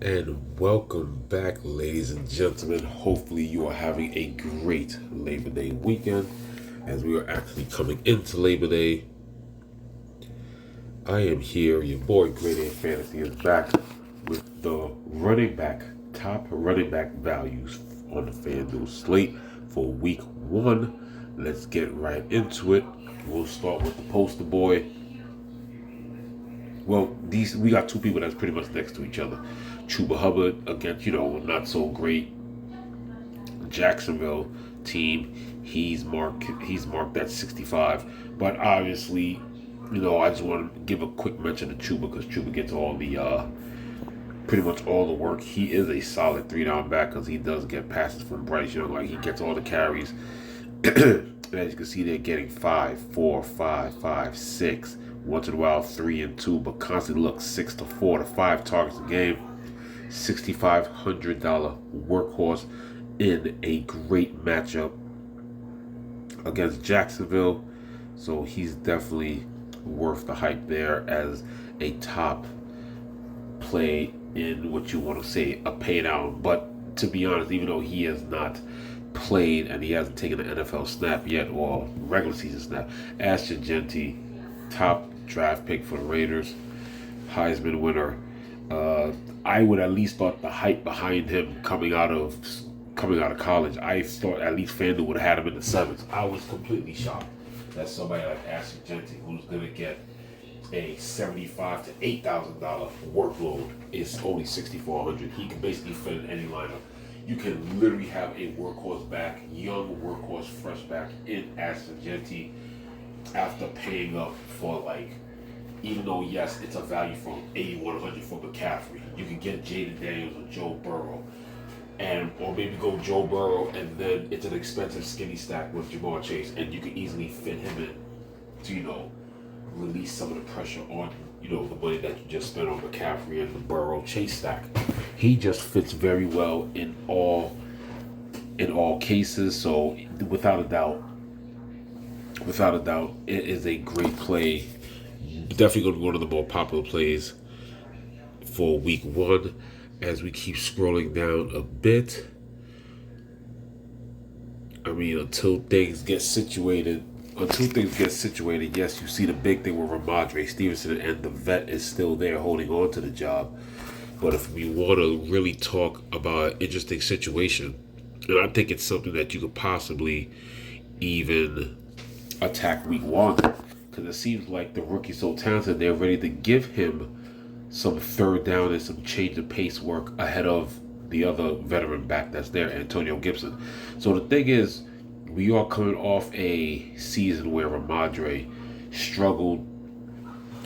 And welcome back, ladies and gentlemen. Hopefully, you are having a great Labor Day weekend. As we are actually coming into Labor Day, I am here. Your boy, Great A Fantasy, is back with the top running back values on the FanDuel slate for week one. Let's get right into it. We'll start with the poster boy. Well, these we got two people that's pretty much next to each other. Chuba Hubbard against, not so great Jacksonville team. He's marked at 65. But obviously, I just want to give a quick mention to Chuba because Chuba gets all the pretty much all the work. He is a solid 3 down back because he does get passes from Bryce Young. Like he gets all the carries. And as you can see, they're getting 5, 4, 5, 5, 6. Once in a while, 3 and 2, but constantly look 6 to 4 to 5 targets a game. $6,500 workhorse in a great matchup against Jacksonville. So he's definitely worth the hype there as a top play in what you want to say a pay down. But to be honest, even though he has not played and he hasn't taken an NFL snap yet or regular season snap, Ashton Jeanty, top draft pick for the Raiders, Heisman winner. I would at least thought the hype behind him coming out of college. I thought at least FanDuel would have had him in the sevens. I was completely shocked that somebody like Ashton Jeanty, who's going to get a $75,000 to $8,000 workload, is only $6,400. He can basically fit in any lineup. You can literally have a workhorse back, young workhorse fresh back in Ashton Jeanty after paying up for even though yes, it's a value from 8,100 for McCaffrey. You can get Jaden Daniels or Joe Burrow, or maybe go Joe Burrow, and then it's an expensive skinny stack with Jamar Chase, and you can easily fit him in to release some of the pressure on the money that you just spent on McCaffrey and the Burrow Chase stack. He just fits very well in all cases. So without a doubt, it is a great play. Definitely going to be one of the more popular plays for week one. As we keep scrolling down a bit, until things get situated. Yes, you see the big thing with Ramondre Stevenson, and the vet is still there holding on to the job. But if we want to really talk about an interesting situation, and I think it's something that you could possibly even attack week one, because it seems like the rookie's so talented, they're ready to give him some third down and some change of pace work ahead of the other veteran back that's there, Antonio Gibson. So the thing is, we are coming off a season where Ramondre struggled.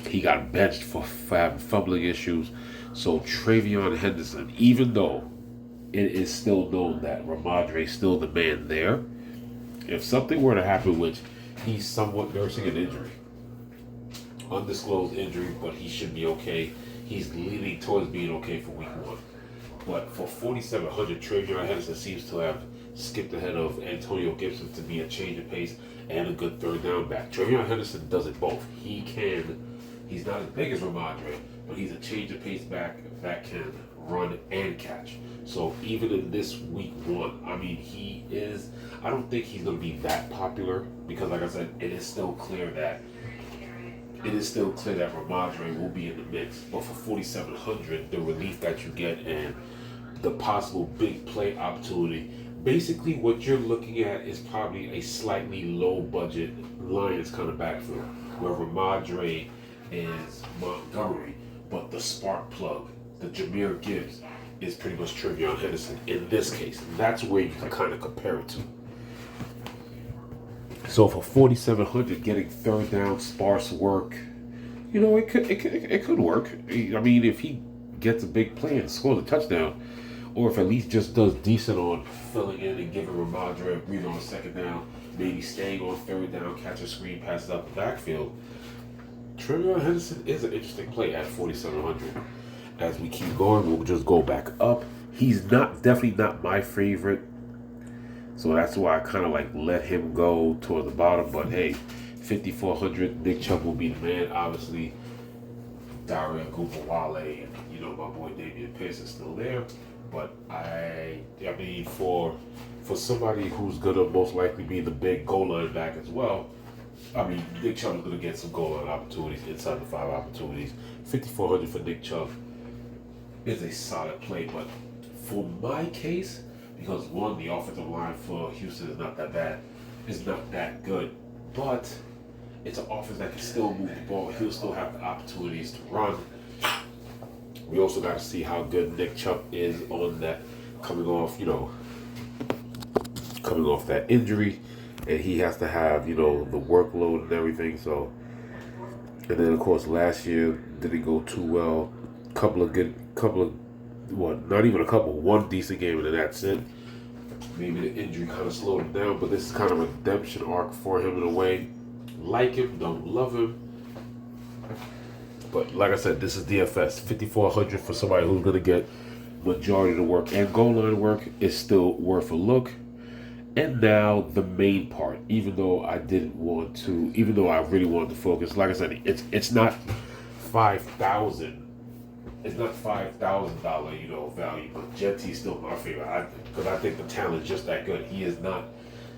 He got benched for having fumbling issues. So Travion Henderson, even though it is still known that Ramondre is still the man there, if something were to happen, which he's somewhat nursing an injury, undisclosed injury, but he should be okay. He's leaning towards being okay for week one. But for 4,700, Travion Henderson seems to have skipped ahead of Antonio Gibson to be a change of pace and a good third down back. Travion Henderson does it both. He's not as big as Ramondre, but he's a change of pace back that can run and catch. So even in this week one, I don't think he's going to be that popular because, like I said, it is still clear that Ramondre will be in the mix. But for 4,700, the relief that you get and the possible big play opportunity, basically what you're looking at is probably a slightly low budget Lions kind of backfield where Ramondre is Montgomery, but the spark plug, the Jahmyr Gibbs, is pretty much Travion Henderson in this case. That's where you can kind of compare it to. So for 4,700, getting third down sparse work, it could work. If he gets a big play and scores a touchdown, or if at least just does decent on filling in and giving Ramondre a breather on second down, maybe staying on third down, catch a screen, passes out the backfield. Travion Henderson is an interesting play at 4,700. As we keep going, we'll just go back up. He's definitely not my favorite. So that's why I kind of let him go toward the bottom. But hey, 5,400, Nick Chubb will be the man. Obviously, Daria Gupawale and my boy Damian Pierce is still there. But I mean for somebody who's gonna most likely be the big goal line back as well. I mean, Nick Chubb is gonna get some goal line opportunities, inside the 5 opportunities. 5,400 for Nick Chubb is a solid play, but for my case, because one, the offensive line for Houston is not that bad, it's not that good, but it's an offense that can still move the ball. He'll still have the opportunities to run. We also got to see how good Nick Chubb is on that, coming off that injury, and he has to have the workload and everything. So, and then of course last year didn't go too well. One decent game, and then that's it. Maybe the injury kind of slowed him down, but this is kind of a redemption arc for him in a way. Like him, don't love him. But like I said, this is DFS. 5,400 for somebody who's going to get majority of the work and goal line work is still worth a look. And now the main part, even though I really wanted to focus, like I said, it's not $5,000. It's not $5,000, value, but Jeanty's still my favorite. Because I think the talent is just that good. He is not.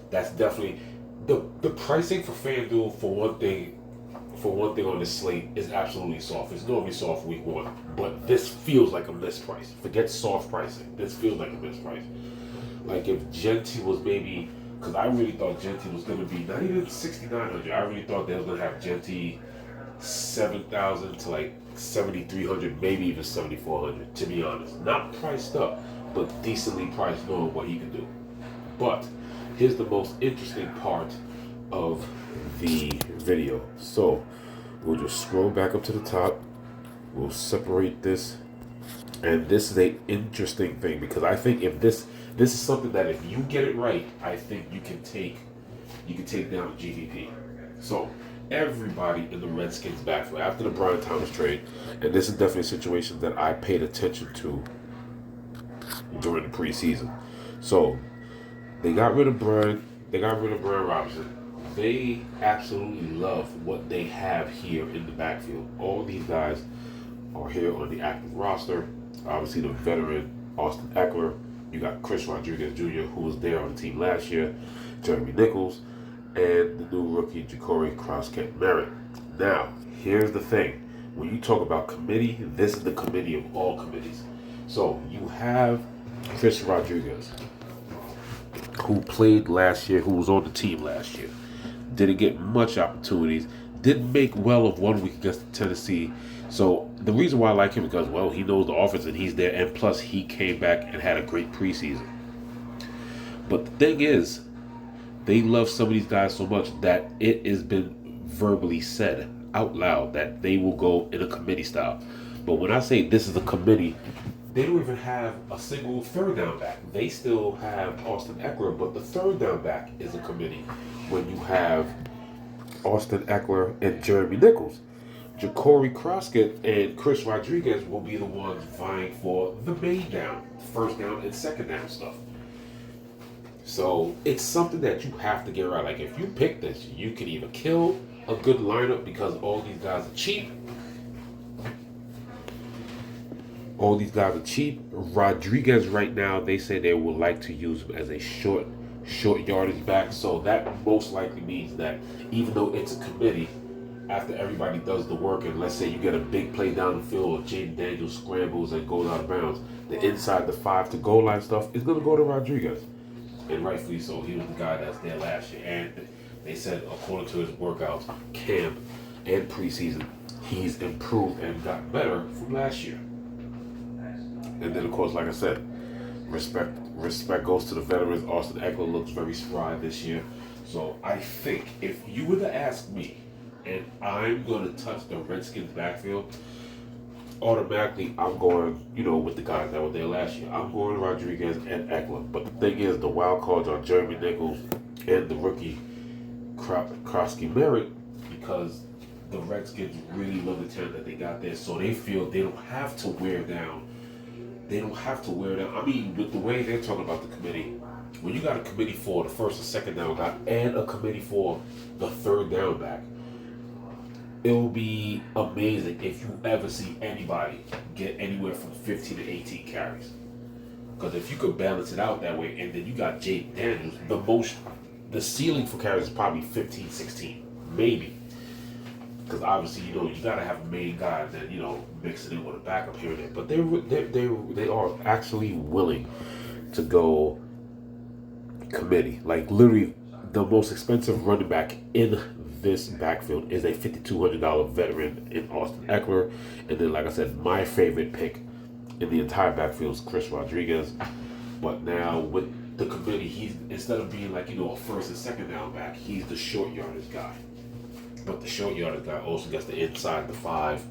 That's definitely the pricing for FanDuel for one thing on this slate is absolutely soft. It's normally soft week 1, but this feels like a misprice. Forget soft pricing. This feels like a misprice. Like if Jeanty was maybe, because I really thought Jeanty was going to be not even 6,900. I really thought they was going to have Jeanty 7,000 to like 7,300, maybe even 7,400. To be honest, not priced up, but decently priced, knowing what he can do. But here's the most interesting part of the video. So we'll just scroll back up to the top. We'll separate this, and this is an interesting thing because I think if this is something that if you get it right, I think you can take down GPP. So everybody in the Redskins backfield after the Brian Thomas trade, and this is definitely a situation that I paid attention to during the preseason. So they got rid of Brian Robinson. They absolutely love what they have here in the backfield. All these guys are here on the active roster. Obviously, the veteran Austin Eckler. You got Chris Rodriguez Jr., who was there on the team last year, Jeremy Nichols, and the new rookie Ja'Cory Cross-Merritt. Now, here's the thing. When you talk about committee, this is the committee of all committees. So you have Chris Rodriguez, who played last year, who was on the team last year. Didn't get much opportunities. Didn't make well of 1 week against Tennessee. So the reason why I like him is because, well, he knows the offense and he's there. And plus, he came back and had a great preseason. But the thing is, they love some of these guys so much that it has been verbally said out loud that they will go in a committee style. But when I say this is a committee, they don't even have a single third down back. They still have Austin Eckler, but the third down back is a committee when you have Austin Eckler and Jeremy Nichols. Ja'Cory Crosscut and Chris Rodriguez will be the ones vying for the main down, first down and second down stuff. So it's something that you have to get right. Like if you pick this, you can either kill a good lineup because all these guys are cheap. Rodriguez right now, they say they would like to use him as a short yardage back. So that most likely means that even though it's a committee, after everybody does the work, and let's say you get a big play down the field or Jaden Daniels scrambles and goes out of bounds, the inside the 5 to goal line stuff is going to go to Rodriguez. And rightfully so. He was the guy that's there last year. And they said, according to his workouts, camp, and preseason, he's improved and gotten better from last year. And then, of course, like I said, respect goes to the veterans. Austin Eckler looks very spry this year. So I think if you were to ask me, and I'm going to touch the Redskins backfield, automatically I'm going, with the guys that were there last year. I'm going Rodriguez and Eckler. But the thing is, the wild cards are Jeremy Nichols and the rookie Cross-Merritt, because the Redskins really love the talent that they got there. So they feel they don't have to wear down. I mean, with the way they're talking about the committee, when you got a committee for the first and second down guy and a committee for the third down back, it will be amazing if you ever see anybody get anywhere from 15 to 18 carries. Because if you could balance it out that way, and then you got Jake Daniels, the ceiling for carries is probably 15, 16, maybe. Because obviously, you got to have a main guy and then, mix it in with a backup here and there. But they are actually willing to go committee. Like, literally, the most expensive running back in this backfield is a $5,200 veteran in Austin Eckler. And then, like I said, my favorite pick in the entire backfield is Chris Rodriguez. But now with the committee, he's, instead of being like, a first and second down back, he's the short yardage guy. But the short yardage guy also gets the inside the 5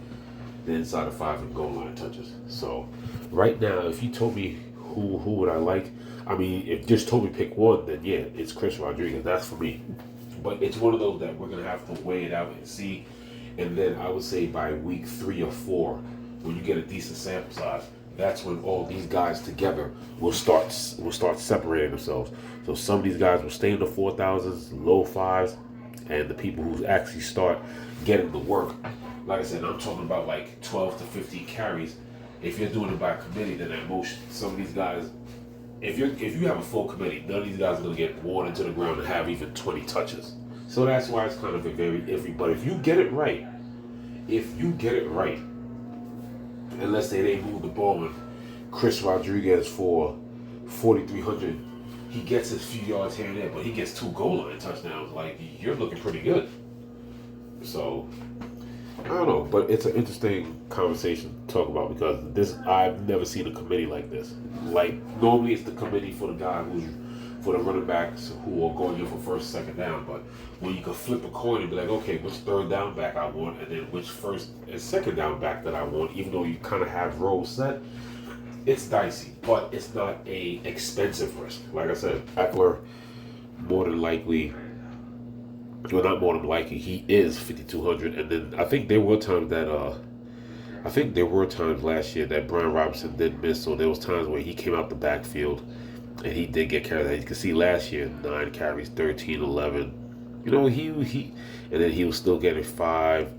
and goal line touches. So right now, if you told me who would I like, I mean, if you just told me pick one, then yeah, it's Chris Rodriguez. That's for me. But it's one of those that we're going to have to weigh it out and see. And then I would say by week 3 or 4, when you get a decent sample size, that's when all these guys together will start separating themselves. So some of these guys will stay in the 4,000s, low 5s, and the people who actually start getting the work, like I said, I'm talking about like 12 to 15 carries. If you're doing it by committee, then at most, some of these guys, if you have a full committee, none of these guys are going to get worn into the ground and have even 20 touches. So that's why it's kind of a very iffy. But if you get it right, and let's say they move the ball and Chris Rodriguez for 4,300, he gets his few yards here and there, but he gets 2 goal line touchdowns. Like, you're looking pretty good. So I don't know, but it's an interesting conversation to talk about because I've never seen a committee like this. Like, normally it's the committee for the guy for the running backs who are going in for first, second down. But when you can flip a coin and be like, okay, which third down back I want, and then which first and second down back that I want, even though you kind of have roles set, it's dicey, but it's not a expensive risk. Like I said, Eckler, more than likely, well, not more than likely, he is 5,200. And then I think there were times last year that Brian Robinson did miss. So there was times where he came out the backfield and he did get carries. As you can see last year, 9 carries, 13, 11. He and then he was still getting 5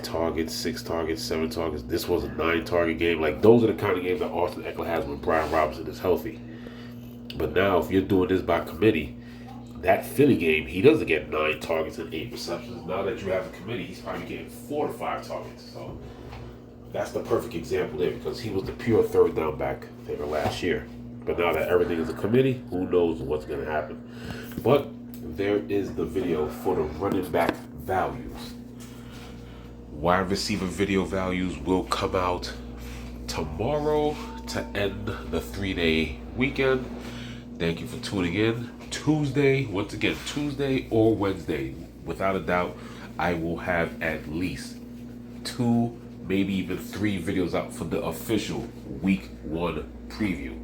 targets, 6 targets, 7 targets. This was a 9 target game. Like, those are the kind of games that Austin Eckler has when Brian Robinson is healthy. But now, if you're doing this by committee, that Philly game, he doesn't get 9 targets and 8 receptions. Now that you have a committee, he's probably getting 4 to 5 targets. So that's the perfect example there because he was the pure third down back there last year. But now that everything is a committee, who knows what's going to happen. But there is the video for the running back values. Wide receiver video values will come out tomorrow to end the 3-day weekend. Thank you for tuning in. Tuesday or Wednesday, without a doubt, I will have at least 2, maybe even 3 videos out for the official week 1 preview.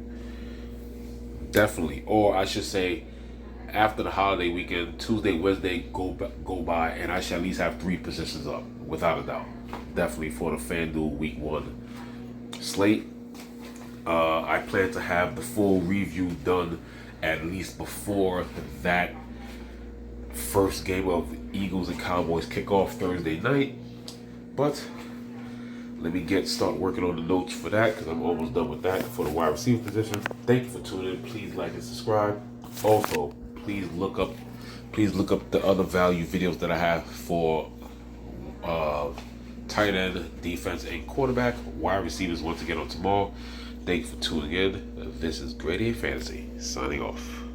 Definitely. Or I should say, after the holiday weekend, Tuesday, Wednesday go by, and I shall at least have 3 positions up, without a doubt. Definitely for the FanDuel Week 1 slate. I plan to have the full review done at least before that first game of Eagles and Cowboys kickoff Thursday night. But let me start working on the notes for that because I'm almost done with that for the wide receiver position. Thank you for tuning in. Please like and subscribe. Also, please look up the other value videos that I have for tight end, defense, and quarterback. Wide receivers once again on tomorrow. Thank you for tuning in. This is Grady A Fantasy signing off.